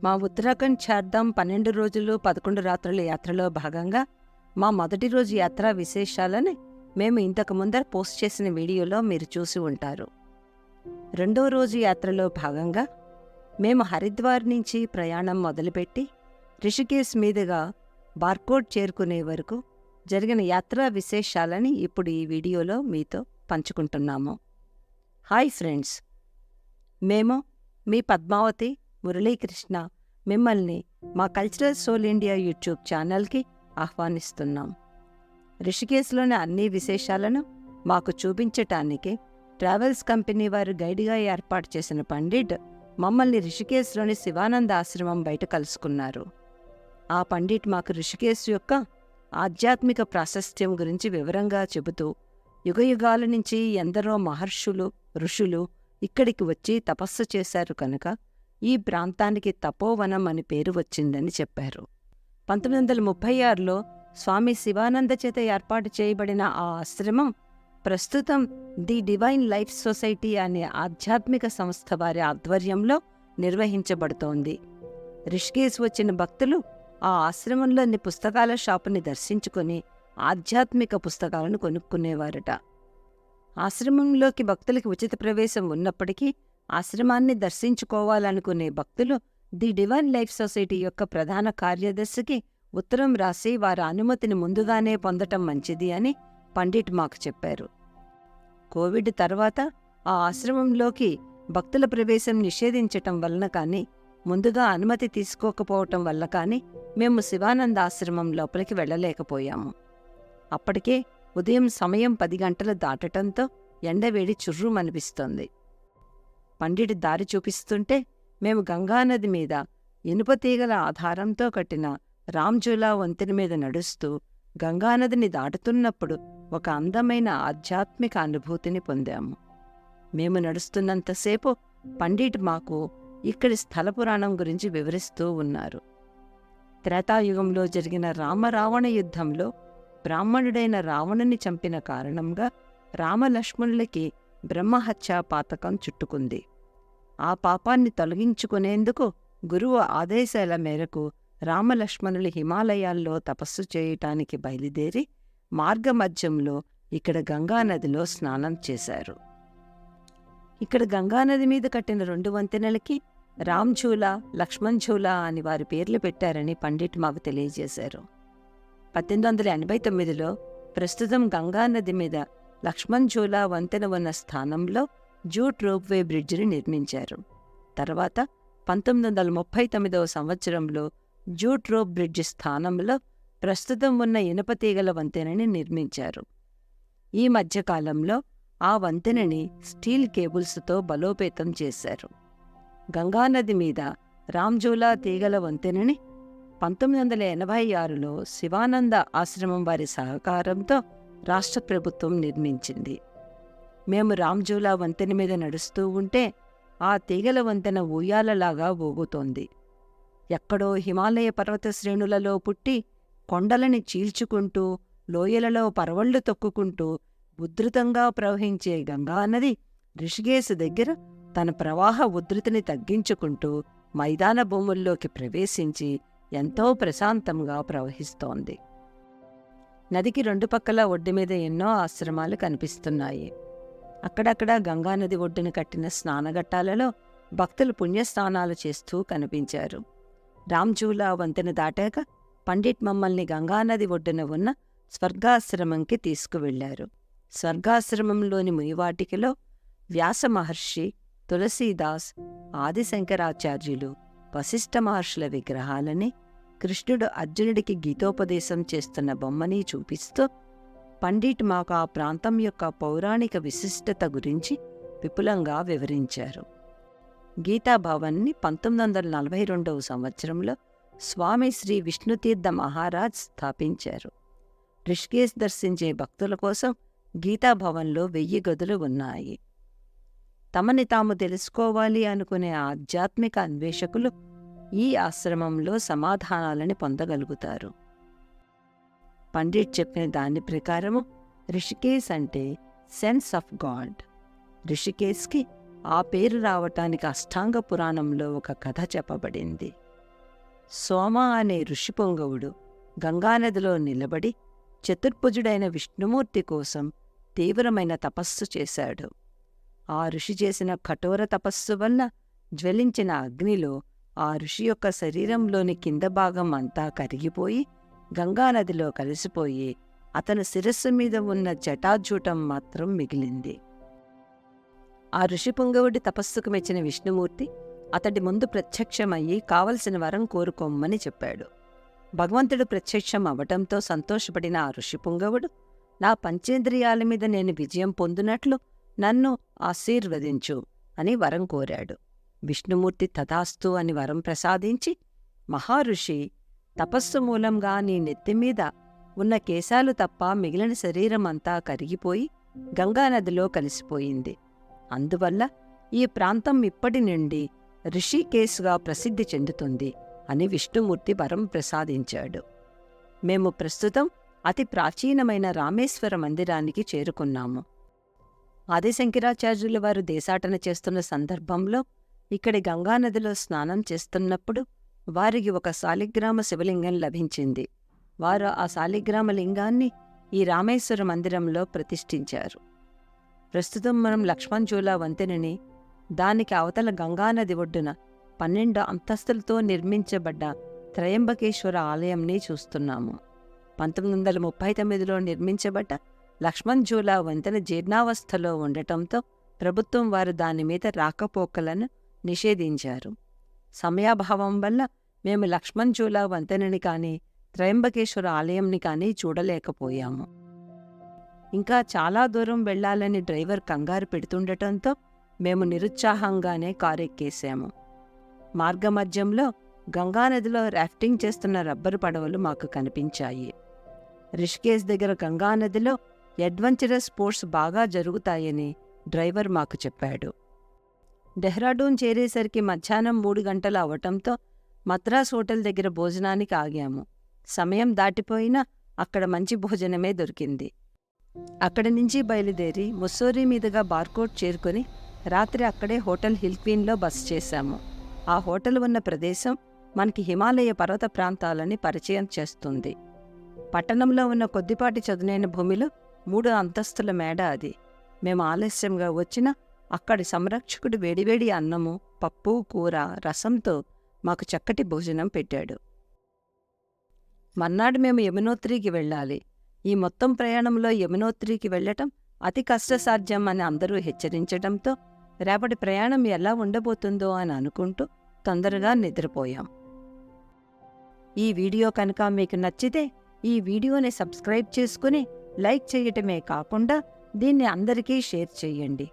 మా ఉత్తరాఖండ్ చార్ధామ్ 12 రోజులు 11 రాత్రుల యాత్రలో భాగంగా మా మొదటి రోజు యాత్రా విశేషాలని మేము ఇంతకు ముందర పోస్ట్ చేసిన వీడియోలో మీరు చూసి ఉంటారు. రెండో రోజు యాత్రలో భాగంగా మేము హరిద్వార్ నుంచి ప్రయాణం మొదలుపెట్టి రిషికేశ్ మీదుగా బార్కోట్ చేరుకునే వరకు జరిగిన యాత్రా విశేషాలని ఇప్పుడు ఈ వీడియోలో మీతో పంచుకుంటున్నాము. హాయ్ ఫ్రెండ్స్, మేము మీ పద్మావతి మురళీకృష్ణ మిమ్మల్ని మా కల్చరల్ సోల్ ఇండియా యూట్యూబ్ ఛానల్కి ఆహ్వానిస్తున్నాం. రిషికేశ్లోని అన్ని విశేషాలను మాకు చూపించటానికి ట్రావెల్స్ కంపెనీ వారు గైడ్గా ఏర్పాటు చేసిన పండిట్ మమ్మల్ని రిషికేశ్లోని శివానంద ఆశ్రమం బయట కలుసుకున్నారు. ఆ పండిట్ మాకు రిషికేశ్ యొక్క ఆధ్యాత్మిక ప్రాశస్త్యం గురించి వివరంగా చెబుతూ యుగయుగాల నుంచి ఎందరో మహర్షులు ఋషులు ఇక్కడికి వచ్చి తపస్సు చేశారు కనుక ఈ ప్రాంతానికి తపోవనం అని పేరు వచ్చిందని చెప్పారు. 1936లో స్వామి శివానంద చేత ఏర్పాటు చేయబడిన ఆ ఆశ్రమం ప్రస్తుతం ది డివైన్ లైఫ్ సొసైటీ అనే ఆధ్యాత్మిక సంస్థ వారి ఆధ్వర్యంలో నిర్వహించబడుతోంది. రిషికేశ్ వచ్చిన భక్తులు ఆ ఆశ్రమంలోని పుస్తకాల షాపుని దర్శించుకొని ఆధ్యాత్మిక పుస్తకాలను కొనుక్కునేవారట. ఆశ్రమంలోకి భక్తులకి ఉచిత ప్రవేశం ఉన్నప్పటికీ ఆశ్రమాన్ని దర్శించుకోవాలనుకునే భక్తులు ది డివైన్ లైఫ్ సొసైటీ యొక్క ప్రధాన కార్యదర్శికి ఉత్తరం రాసి వారి అనుమతిని ముందుగానే పొందటం మంచిది అని పండిట్ మాకు చెప్పారు. కోవిడ్ తర్వాత ఆ ఆశ్రమంలోకి భక్తుల ప్రవేశం నిషేధించటం వలన కానీ ముందుగా అనుమతి తీసుకోకపోవటం వల్ల కానీ మేము శివానంద ఆశ్రమం లోపలికి వెళ్ళలేకపోయాము. అప్పటికే ఉదయం సమయం 10 గంటలు దాటటంతో ఎండవేడి చుర్రుమనిపిస్తోంది. పండిట్ దారి చూపిస్తుంటే మేము గంగానది మీద ఇనుపతీగల ఆధారంతో కట్టిన రామ్జూలా వంతెన మీద నడుస్తూ గంగానదిని దాటుతున్నప్పుడు ఒక అందమైన ఆధ్యాత్మిక అనుభూతిని పొందాము. మేము నడుస్తున్నంతసేపు పండిట్ మాకు ఇక్కడి స్థల పురాణం గురించి వివరిస్తూ ఉన్నారు. త్రేతాయుగంలో జరిగిన రామరావణ యుద్ధంలో బ్రాహ్మణుడైన రావణుని చంపిన కారణంగా రామలక్ష్మణులకి బ్రహ్మహత్యా పాతకం చుట్టుకుంది. ఆ పాపాన్ని తొలగించుకునేందుకు గురువు ఆదేశాల మేరకు రామలక్ష్మణులు హిమాలయాల్లో తపస్సు చేయటానికి బయలుదేరి మార్గమధ్యంలో ఇక్కడ గంగానదిలో స్నానం చేశారు. ఇక్కడ గంగానది మీద కట్టిన 2 వంతెనలకి రామ్ఝూలా లక్ష్మణ్ఝూలా అని వారి పేర్లు పెట్టారని పండిట్ మాకు తెలియజేశారు. 1889లో ప్రస్తుతం గంగానది మీద లక్ష్మణ్ఝూలా వంతెన ఉన్న స్థానంలో జూట్ రోప్వే బ్రిడ్జిని నిర్మించారు. తర్వాత 1939వ సంవత్సరంలో జూట్ రోప్ బ్రిడ్జి స్థానంలో ప్రస్తుతం ఉన్న ఇనుపతీగల వంతెనని నిర్మించారు. ఈ మధ్యకాలంలో ఆ వంతెనని స్టీల్ కేబుల్స్తో బలోపేతం చేశారు. గంగానది మీద రామ్ఝూలా తీగల వంతెనని 1986లో శివానంద ఆశ్రమం వారి సహకారంతో రాష్ట్ర ప్రభుత్వం నిర్మించింది. మేము రామ్ఝూలా వంతెన మీద నడుస్తూ ఉంటే ఆ తీగల వంతెన ఊయాలలాగా ఊగుతోంది. ఎక్కడో హిమాలయ పర్వత శ్రేణులలో పుట్టి కొండలని చీల్చుకుంటూ లోయలలో పరవళ్లు తొక్కుకుంటూ ఉధృతంగా ప్రవహించే గంగానది రిషికేశ్ దగ్గర తన ప్రవాహ ఉధృతిని తగ్గించుకుంటూ మైదాన భూముల్లోకి ప్రవేశించి ఎంతో ప్రశాంతంగా ప్రవహిస్తోంది. నదికి 2 పక్కల ఒడ్డు మీద ఎన్నో ఆశ్రమాలు కనిపిస్తున్నాయి. అక్కడక్కడ గంగానది ఒడ్డున కట్టిన స్నానఘట్టాలలో భక్తులు పుణ్యస్నానాలు చేస్తూ కనిపించారు. రామ్ఝూలా వంతెన దాటాక పండిట్ మమ్మల్ని గంగానది ఒడ్డున ఉన్న స్వర్గాశ్రమంకి తీసుకువెళ్లారు. స్వర్గాశ్రమంలోని మునివాటికలో వ్యాస మహర్షి, తులసీదాస్, ఆదిశంకరాచార్యులు, వశిష్ఠ మహర్షుల విగ్రహాలని, కృష్ణుడు అర్జునుడికి గీతోపదేశం చేస్తున్న బొమ్మని చూపిస్తూ పండిట్ మాకు ఆ ప్రాంతం యొక్క పౌరాణిక విశిష్టత గురించి విపులంగా వివరించారు. గీతాభవన్ని 1942వ సంవత్సరంలో స్వామి శ్రీ విష్ణుతీర్థ మహారాజ్ స్థాపించారు. రిషికేశ్ దర్శించే భక్తుల కోసం గీతాభవన్లో 1000 గదులు ఉన్నాయి. తమని తాము తెలుసుకోవాలి అనుకునే ఆధ్యాత్మిక అన్వేషకులు ఈ ఆశ్రమంలో సమాధానాలని పొందగలుగుతారు. పండిట్ చెప్పిన దాని ప్రకారము రిషికేశ్ అంటే సెన్స్ ఆఫ్ గాడ్. రిషికేశ్కి ఆ పేరు రావటానికి అష్టాంగ పురాణంలో ఒక కథ చెప్పబడింది. సోమ అనే ఋషిపుంగవుడు గంగానదిలో నిలబడి చతుర్భుజుడైన విష్ణుమూర్తి కోసం తీవ్రమైన తపస్సు చేశాడు. ఆ ఋషి చేసిన కఠోర తపస్సు వల్ల జ్వలించిన అగ్నిలో ఆ ఋషి యొక్క శరీరంలోని కింద భాగం అంతా కరిగిపోయి గంగానదిలో కలిసిపోయి అతని శిరస్సు మీద ఉన్న జటాజూటం మాత్రం మిగిలింది. ఆ ఋషిపుంగవుడి తపస్సుకు మెచ్చిన విష్ణుమూర్తి అతడి ముందు ప్రత్యక్షమయ్యి కావలసిన వరం కోరుకోమ్మని చెప్పాడు. భగవంతుడు ప్రత్యక్షం అవటంతో సంతోషపడిన ఆ ఋషిపుంగవుడు, నా పంచేంద్రియాల మీద నేను విజయం పొందినట్లు నన్ను ఆశీర్వదించు అని వరం కోరాడు. విష్ణుమూర్తి తథాస్తు అని వరం ప్రసాదించి, మహారుషి, తపస్సు మూలంగా నీ నెత్తిమీద ఉన్న కేశాలు తప్ప మిగిలిన శరీరమంతా కరిగిపోయి గంగానదిలో కలిసిపోయింది. అందువల్ల ఈ ప్రాంతం ఇప్పటి నుండి రిషికేశ్గా ప్రసిద్ధి చెందుతుంది అని విష్ణుమూర్తి వరం ప్రసాదించాడు. మేము ప్రస్తుతం అతి ప్రాచీనమైన రామేశ్వర మందిరానికి చేరుకున్నాము. ఆదిశంకరాచార్యుల వారు దేశాటన చేస్తున్న సందర్భంలో ఇక్కడి గంగానదిలో స్నానం చేస్తున్నప్పుడు వారికి ఒక శాలిగ్రామ శివలింగం లభించింది. వారు ఆ శాలిగ్రామ లింగాన్ని ఈ రామేశ్వర మందిరంలో ప్రతిష్ఠించారు. ప్రస్తుతం మనం లక్ష్మణ్జూలా వంతెనని, దానికి అవతల గంగానది ఒడ్డున 12 అంతస్తులతో నిర్మించబడ్డ త్రయంబకేశ్వర ఆలయంని చూస్తున్నాము. 1939లో నిర్మించబడ్డ లక్ష్మణ్జూలా వంతెన జీర్ణావస్థలో ఉండటంతో ప్రభుత్వం వారు దానిమీద రాకపోకలను నిషేధించారు. సమయాభావం వల్ల మేము లక్ష్మణ్జూలా వంతెనని కానీ త్రయంబకేశ్వర ఆలయంని కానీ చూడలేకపోయాము. ఇంకా చాలా దూరం వెళ్లాలని డ్రైవర్ కంగారు పెడుతుండటంతో మేము నిరుత్సాహంగానే కారెక్కేశాము. మార్గమధ్యంలో గంగానదిలో రాఫ్టింగ్ చేస్తున్న రబ్బరు పడవలు మాకు కనిపించాయి. రిషికేశ్ దగ్గర గంగానదిలో అడ్వెంచరస్ స్పోర్ట్స్ బాగా జరుగుతాయని డ్రైవర్ మాకు చెప్పాడు. డెహ్రాడూన్ చేరేసరికి మధ్యాహ్నం 3 గంటలు అవటంతో మద్రాస్ హోటల్ దగ్గర భోజనానికి ఆగాము. సమయం దాటిపోయినా అక్కడ మంచి భోజనమే దొరికింది. అక్కడి నుంచి బయలుదేరి ముస్సోరీ మీదుగా బార్కోట్ చేరుకుని రాత్రి అక్కడే హోటల్ హిల్ క్వీన్లో బస చేశాము. ఆ హోటల్ ఉన్న ప్రదేశం మనకి హిమాలయ పర్వత ప్రాంతాలని పరిచయం చేస్తుంది. పట్టణంలో ఉన్న కొద్దిపాటి చదునైన భూమిలో 3 అంతస్తుల మేడ అది. మేము ఆలస్యంగా వచ్చినా అక్కడి సంరక్షకుడు వేడివేడి అన్నము, పప్పు, కూర, రసంతో మాకు చక్కటి భోజనం పెట్టాడు. మర్నాడు మేము యమునోత్రికి వెళ్ళాలి. ఈ మొత్తం ప్రయాణంలో యమునోత్రికి వెళ్లటం అతి కష్టసాధ్యం అని అందరూ హెచ్చరించడంతో రేపటి ప్రయాణం ఎలా ఉండబోతుందో అని అనుకుంటూ తొందరగా నిద్రపోయాం. ఈ వీడియో కనుక మీకు నచ్చితే ఈ వీడియోని సబ్స్క్రైబ్ చేసుకుని లైక్ చేయటమే కాకుండా దీన్ని అందరికీ షేర్ చేయండి.